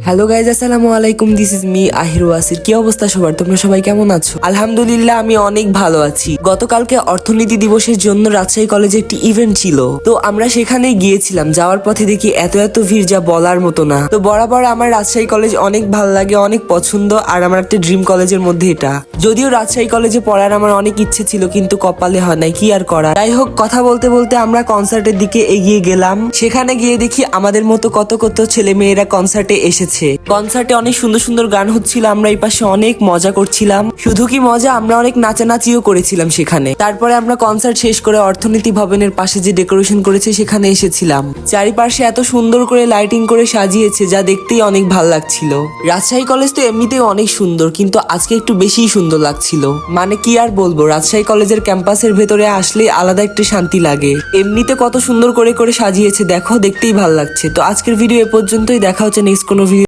Hello guys, আসসালামু আলাইকুম। This is me Ahir ওয়াসির। কি অবস্থা সবার? তোমরা সবাই কেমন আছো? আলহামদুলিল্লাহ, আমি অনেক ভালো আছি। গতকালকে অর্থনীতি দিবসের জন্য রাজশাহী কলেজে একটি ইভেন্ট ছিল, তো আমরা সেখানে গিয়েছিলাম। যাওয়ার পথে দেখি এত ভিড় যা বলার মতো না। তো বরাবর আমার রাজশাহী কলেজ অনেক ভালো লাগে, অনেক পছন্দ, আর আমার একটা ড্রিম কলেজের মধ্যে এটা। যদিও রাজশাহী কলেজে পড়ার আমার অনেক ইচ্ছে ছিল, কিন্তু কপালে হয় নাই, কি আর করা। যাই হোক, কথা বলতে বলতে আমরা কনসার্টের দিকে এগিয়ে গেলাম। সেখানে গিয়ে দেখি আমাদের মতো কত ছেলে মেয়েরা কনসার্টে এসেছে। কনসার্টে অনেক সুন্দর সুন্দর গান হচ্ছিল, আমরা এই পাশে অনেক মজা করছিলাম। শুধু কি মজা, আমরা অনেক নাচানাচিও করেছিলাম সেখানে। তারপরে আমরা কনসার্ট শেষ করে অর্থনীতি ভবনের পাশে যে ডেকোরেশন করেছে সেখানে এসেছিলাম। চারিপাশে এত সুন্দর করে লাইটিং করে সাজিয়েছে, যা দেখতেই অনেক ভালো লাগছিল। রাজশাহী কলেজ তো এমনিতেই অনেক সুন্দর, কিন্তু আজকে একটু বেশিই সুন্দর লাগছিল। মানে কি আর বলবো, রাজশাহী কলেজের ক্যাম্পাসের ভেতরে আসলে আলাদা একটা শান্তি লাগে। এমনিতে কত সুন্দর করে সাজিয়েছে, দেখো, দেখতেই ভালো লাগছে। তো আজকের ভিডিও এ পর্যন্তই। দেখা হচ্ছে নেক্সট কোনো ভিডিও।